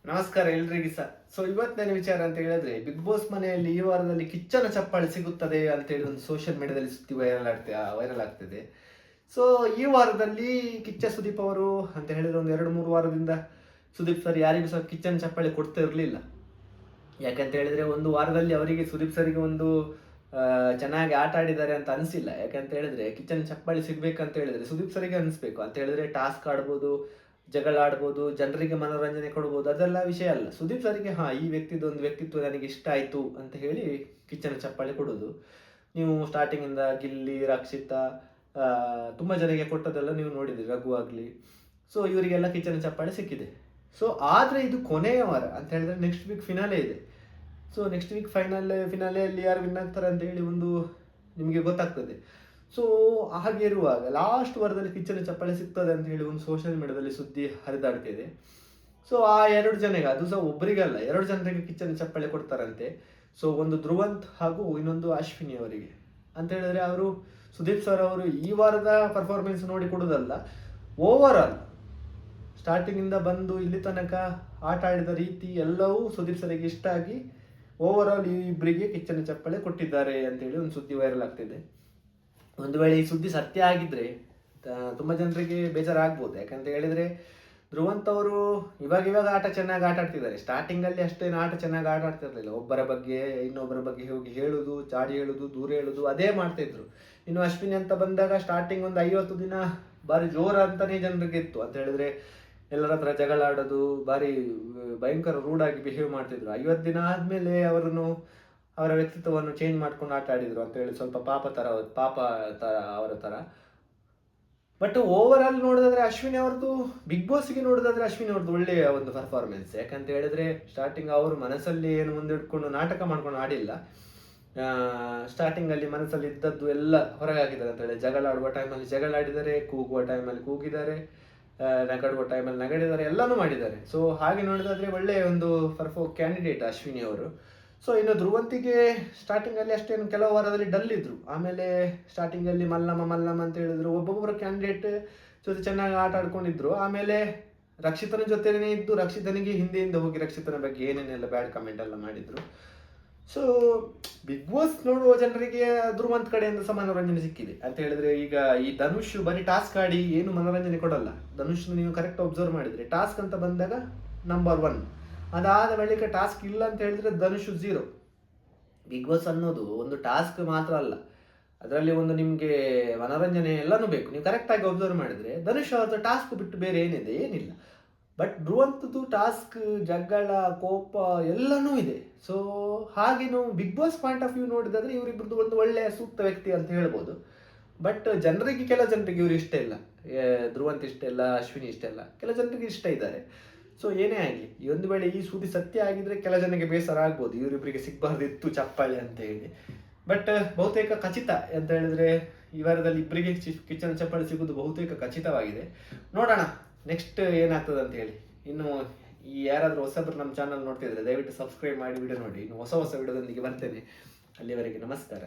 ನಮಸ್ಕಾರ ಎಲ್ರಿಗೂ ಸಹ. ಇವತ್ತಿನ ವಿಚಾರ ಅಂತ ಹೇಳಿದ್ರೆ, ಬಿಗ್ ಬಾಸ್ ಮನೆಯಲ್ಲಿ ಈ ವಾರದಲ್ಲಿ ಕಿಚ್ಚನ ಚಪ್ಪಾಳೆ ಸಿಗುತ್ತದೆ ಅಂತ ಹೇಳಿ ಒಂದು ಸೋಷಿಯಲ್ ಮೀಡಿಯಾದಲ್ಲಿ ಸುದ್ದಿ ವೈರಲ್ ಆಗ್ತಿದೆ. ಸೊ ಈ ವಾರದಲ್ಲಿ ಕಿಚ್ಚ ಸುದೀಪ್ ಅವರು ಅಂತ ಹೇಳಿದ್ರೆ ಒಂದು 2-3 ವಾರದಿಂದ ಸುದೀಪ್ ಸರ್ ಯಾರಿಗೂ ಸಹ ಕಿಚ್ಚನ ಚಪ್ಪಾಳೆ ಕೊಡ್ತಾ ಇರಲಿಲ್ಲ. ಯಾಕಂತ ಹೇಳಿದ್ರೆ ಒಂದು ವಾರದಲ್ಲಿ ಅವರಿಗೆ ಸುದೀಪ್ ಸರಿಗೆ ಒಂದು ಚೆನ್ನಾಗಿ ಆಟ ಆಡಿದ್ದಾರೆ ಅಂತ ಅನಿಸಿಲ್ಲ. ಯಾಕಂತ ಹೇಳಿದ್ರೆ ಕಿಚ್ಚನ ಚಪ್ಪಾಳೆ ಸಿಗ್ಬೇಕಂತ ಹೇಳಿದ್ರೆ ಸುದೀಪ್ ಸರಿಗೆ ಅನಿಸ್ಬೇಕು. ಅಂತ ಹೇಳಿದ್ರೆ ಟಾಸ್ಕ್ ಆಡ್ಬೋದು, ಜಗಳ ಆಡ್ಬೋದು, ಜನರಿಗೆ ಮನೋರಂಜನೆ ಕೊಡ್ಬೋದು, ಅದೆಲ್ಲ ವಿಷಯ ಅಲ್ಲ. ಸುದೀಪ್ ಸರಿಗೆ ಈ ವ್ಯಕ್ತಿದೊಂದು ವ್ಯಕ್ತಿತ್ವ ನನಗೆ ಇಷ್ಟ ಆಯಿತು ಅಂತ ಹೇಳಿ ಕಿಚ್ಚನ ಚಪ್ಪಾಳೆ ಕೊಡೋದು. ನೀವು ಸ್ಟಾರ್ಟಿಂಗಿಂದ ಗಿಲ್ಲಿ, ರಕ್ಷಿತಾ, ತುಂಬ ಜನರಿಗೆ ಕೊಟ್ಟದೆಲ್ಲ ನೀವು ನೋಡಿದ್ರಿ, ರಘು ಆಗಲಿ. ಸೊ ಇವರಿಗೆಲ್ಲ ಕಿಚ್ಚನ ಚಪ್ಪಾಳೆ ಸಿಕ್ಕಿದೆ. ಸೊ ಆದರೆ ಇದು ಕೊನೆಯ ವಾರ ಅಂತ ಹೇಳಿದ್ರೆ ನೆಕ್ಸ್ಟ್ ವೀಕ್ ಫಿನಾಲೆ ಇದೆ. ಸೊ ನೆಕ್ಸ್ಟ್ ವೀಕ್ ಫಿನಾಲೆಯಲ್ಲಿ ಯಾರು ವಿನ್ ಆಗ್ತಾರೆ ಅಂತ ಹೇಳಿ ಒಂದು ನಿಮಗೆ ಗೊತ್ತಾಗ್ತದೆ. ಸೊ ಹಾಗೆ ಇರುವಾಗ ಲಾಸ್ಟ್ ವಾರದಲ್ಲಿ ಕಿಚ್ಚನ ಚಪ್ಪಾಳೆ ಸಿಗ್ತದೆ ಅಂತ ಹೇಳಿ ಒಂದು ಸೋಷಿಯಲ್ ಮೀಡಿಯಾದಲ್ಲಿ ಸುದ್ದಿ ಹರಿದಾಡ್ತಿದೆ. ಸೊ ಆ 2 ಜನರಿಗೆ, ಅದು ಸಹ ಒಬ್ಬರಿಗಲ್ಲ, 2 ಜನರಿಗೆ ಕಿಚ್ಚನ ಚಪ್ಪಾಳೆ ಕೊಡ್ತಾರಂತೆ. ಸೊ ಒಂದು ಧ್ರುವಂತ್ ಹಾಗೂ ಇನ್ನೊಂದು ಅಶ್ವಿನಿ ಅವರಿಗೆ. ಅಂತ ಹೇಳಿದ್ರೆ ಅವರು ಸುದೀಪ್ ಸರ್ ಅವರು ಈ ವಾರದ ಪರ್ಫಾರ್ಮೆನ್ಸ್ ನೋಡಿ ಕೊಡೋದಲ್ಲ, ಓವರ್ ಆಲ್ ಸ್ಟಾರ್ಟಿಂಗಿಂದ ಬಂದು ಇಲ್ಲಿ ತನಕ ಆಟ ಆಡಿದ ರೀತಿ ಎಲ್ಲವೂ ಸುದೀಪ್ ಸರಿಗೆ ಇಷ್ಟ ಆಗಿ ಓವರ್ ಆಲ್ ಈ ಇಬ್ಬರಿಗೆ ಕಿಚ್ಚನ ಚಪ್ಪಾಳೆ ಕೊಟ್ಟಿದ್ದಾರೆ ಅಂತೇಳಿ ಒಂದು ಸುದ್ದಿ ವೈರಲ್ ಆಗ್ತಿದೆ. ಒಂದು ವೇಳೆ ಈ ಸುದ್ದಿ ಸತ್ಯ ಆಗಿದ್ರೆ ತುಂಬ ಜನರಿಗೆ ಬೇಜಾರಾಗ್ಬೋದು. ಯಾಕಂತ ಹೇಳಿದ್ರೆ ಧ್ರುವಂತ್ ಅವರು ಇವಾಗ ಆಟ ಚೆನ್ನಾಗಿ ಆಟ ಆಡ್ತಿದ್ದಾರೆ. ಸ್ಟಾರ್ಟಿಂಗಲ್ಲಿ ಅಷ್ಟೇನು ಆಟ ಚೆನ್ನಾಗಿ ಆಟ ಆಡ್ತಿರ್ಲಿಲ್ಲ. ಒಬ್ಬರ ಬಗ್ಗೆ ಇನ್ನೊಬ್ಬರ ಬಗ್ಗೆ ಹೋಗಿ ಹೇಳುದು, ಚಾಡಿ ಹೇಳುದು, ದೂರ ಹೇಳುದು, ಅದೇ ಮಾಡ್ತಿದ್ರು. ಇನ್ನು ಅಶ್ವಿನಿ ಅಂತ ಬಂದಾಗ ಸ್ಟಾರ್ಟಿಂಗ್ ಒಂದು 50 ದಿನ ಭಾರಿ ಜೋರ ಅಂತಾನೆ ಜನರಿಗೆ ಇತ್ತು. ಅಂತ ಹೇಳಿದ್ರೆ ಎಲ್ಲರ ಹತ್ರ ಜಗಳ ಆಡೋದು, ಭಾರಿ ಭಯಂಕರ ರೂಢಾಗಿ ಬಿಹೇವ್ ಮಾಡ್ತಿದ್ರು. 50 ದಿನ ಆದ್ಮೇಲೆ ಅವರ ವ್ಯಕ್ತಿತ್ವವನ್ನು ಚೇಂಜ್ ಮಾಡ್ಕೊಂಡು ಆಟ ಆಡಿದ್ರು ಅಂತ ಹೇಳಿ ಸ್ವಲ್ಪ ಪಾಪ ಅವರ ತರ. ಬಟ್ ಓವರ್ ಆಲ್ ನೋಡೋದಾದ್ರೆ ಅಶ್ವಿನಿ ಅವ್ರದ್ದು, ಬಿಗ್ ಬಾಸ್ಗೆ ನೋಡೋದಾದ್ರೆ ಅಶ್ವಿನಿ ಅವ್ರದ್ದು ಒಳ್ಳೆಯ ಒಂದು ಪರ್ಫಾರ್ಮೆನ್ಸ್. ಯಾಕಂತ ಹೇಳಿದ್ರೆ ಸ್ಟಾರ್ಟಿಂಗ್ ಅವರು ಮನಸ್ಸಲ್ಲಿ ಏನು ಮುಂದಿಟ್ಕೊಂಡು ನಾಟಕ ಮಾಡ್ಕೊಂಡು ಆಡಿಲ್ಲ. ಸ್ಟಾರ್ಟಿಂಗ್ ಅಲ್ಲಿ ಮನಸ್ಸಲ್ಲಿ ಇದ್ದದ್ದು ಎಲ್ಲ ಹೊರಗಾಗಿದ್ದಾರೆ. ಅಂತ ಹೇಳಿ ಜಗಳ ಆಡುವ ಟೈಮಲ್ಲಿ ಜಗಳ ಆಡಿದ್ದಾರೆ, ಕೂಗುವ ಟೈಮಲ್ಲಿ ಕೂಗಿದ್ದಾರೆ, ನಗಡುವ ಟೈಮಲ್ಲಿ ನಗಡಿದ್ದಾರೆ, ಎಲ್ಲನೂ ಮಾಡಿದ್ದಾರೆ. ಸೊ ಹಾಗೆ ನೋಡೋದಾದ್ರೆ ಒಳ್ಳೆಯ ಒಂದು ಕ್ಯಾಂಡಿಡೇಟ್ ಅಶ್ವಿನಿ ಅವರು. ಸೊ ಇನ್ನು ಧ್ರುವಂತಿಗೆ ಸ್ಟಾರ್ಟಿಂಗಲ್ಲಿ ಅಷ್ಟೇನು ಕೆಲವು ವಾರದಲ್ಲಿ ಡಲ್ ಇದ್ರು. ಆಮೇಲೆ ಸ್ಟಾರ್ಟಿಂಗಲ್ಲಿ ಮಲ್ಲಮ್ಮ ಅಂತ ಹೇಳಿದ್ರು. ಒಬ್ಬೊಬ್ಬರ ಕ್ಯಾಂಡಿಡೇಟ್ ಜೊತೆ ಚೆನ್ನಾಗಿ ಆಟ ಆಡ್ಕೊಂಡಿದ್ರು. ಆಮೇಲೆ ರಕ್ಷಿತನ ಜೊತೆನೇ ಇದ್ದು ರಕ್ಷಿತನಿಗೆ ಹಿಂದೆಯಿಂದ ಹೋಗಿ ರಕ್ಷಿತನ ಬಗ್ಗೆ ಏನೇನೆಲ್ಲ ಬ್ಯಾಡ್ ಕಮೆಂಟ್ ಎಲ್ಲ ಮಾಡಿದ್ರು. ಸೊ ಬಿಗ್ ಬಾಸ್ ನೋಡುವ ಜನರಿಗೆ ಧ್ರುವಂತ್ ಕಡೆಯಿಂದ ಸಹ ಮನೋರಂಜನೆ ಸಿಕ್ಕಿದೆ. ಅಂತ ಹೇಳಿದ್ರೆ ಈಗ ಈ ಧನುಷ್ ಬರೀ ಟಾಸ್ಕ್ ಆಡಿ ಏನು ಮನೋರಂಜನೆ ಕೊಡಲ್ಲ. ಧನುಷ್ ನೀವು ಕರೆಕ್ಟ್ ಅಬ್ಸರ್ವ್ ಮಾಡಿದ್ರೆ ಟಾಸ್ಕ್ ಅಂತ ಬಂದಾಗ ನಂಬರ್ 1, ಅದಾದ ಬಳಿಕ ಟಾಸ್ಕ್ ಇಲ್ಲ ಅಂತ ಹೇಳಿದ್ರೆ ಧನುಷ್ 0. ಬಿಗ್ ಬಾಸ್ ಅನ್ನೋದು ಒಂದು ಟಾಸ್ಕ್ ಮಾತ್ರ ಅಲ್ಲ, ಅದರಲ್ಲಿ ಒಂದು ನಿಮಗೆ ಮನೋರಂಜನೆ ಎಲ್ಲನೂ ಬೇಕು. ನೀವು ಕರೆಕ್ಟಾಗಿ ಅಬ್ಸರ್ವ್ ಮಾಡಿದ್ರೆ ಧನುಷ್ ಅವ್ರದ್ದು ಟಾಸ್ಕ್ ಬಿಟ್ಟು ಬೇರೆ ಏನಿಲ್ಲ. ಬಟ್ ಧ್ರುವಂತದ್ದು ಟಾಸ್ಕ್, ಜಗಳ, ಕೋಪ ಎಲ್ಲನೂ ಇದೆ. ಸೊ ಹಾಗೆ ನಾವು Bigg Boss point of view ನೋಡಿದಾದ್ರೆ ಇವರಿಬ್ಬರದ್ದು ಒಂದು ಒಳ್ಳೆಯ ಸೂಕ್ತ ವ್ಯಕ್ತಿ ಅಂತ ಹೇಳ್ಬೋದು. ಬಟ್ ಕೆಲ ಜನರಿಗೆ ಇವರು ಇಷ್ಟ ಇಲ್ಲ. ಧ್ರುವಂತ್ ಇಷ್ಟ ಇಲ್ಲ, ಅಶ್ವಿನಿ ಇಷ್ಟ ಇಲ್ಲ, ಕೆಲ ಜನರಿಗೆ ಇಷ್ಟ ಇದ್ದಾರೆ. ಸೊ ಏನೇ ಆಗಲಿ, ಈ ಒಂದು ವೇಳೆ ಈ ಸುದ್ದಿ ಸತ್ಯ ಆಗಿದ್ರೆ ಕೆಲ ಜನಕ್ಕೆ ಬೇಸರ ಆಗ್ಬೋದು, ಇವರಿಬ್ಬರಿಗೆ ಸಿಗಬಾರ್ದಿತ್ತು ಚಪ್ಪಾಳೆ ಅಂತ ಹೇಳಿ. ಬಟ್ ಬಹುತೇಕ ಖಚಿತ ಅಂತ ಹೇಳಿದ್ರೆ ಈ ವಾರದಲ್ಲಿ ಇಬ್ಬರಿಗೆ ಕಿಚ್ಚನ ಚಪ್ಪಾಳೆ ಸಿಗುವುದು ಬಹುತೇಕ ಖಚಿತವಾಗಿದೆ. ನೋಡೋಣ ನೆಕ್ಸ್ಟ್ ಏನಾಗ್ತದೆ ಅಂತ ಹೇಳಿ. ಇನ್ನು ಈ ಯಾರಾದರೂ ಹೊಸಬ್ರು ನಮ್ಮ ಚಾನಲ್ ನೋಡ್ತಿದ್ರೆ ದಯವಿಟ್ಟು ಸಬ್ಸ್ಕ್ರೈಬ್ ಮಾಡಿ ವಿಡಿಯೋ ನೋಡಿ. ಇನ್ನು ಹೊಸ ವಿಡಿಯೋದೊಂದಿಗೆ ಬರ್ತೇನೆ. ಅಲ್ಲಿವರೆಗೆ ನಮಸ್ಕಾರ.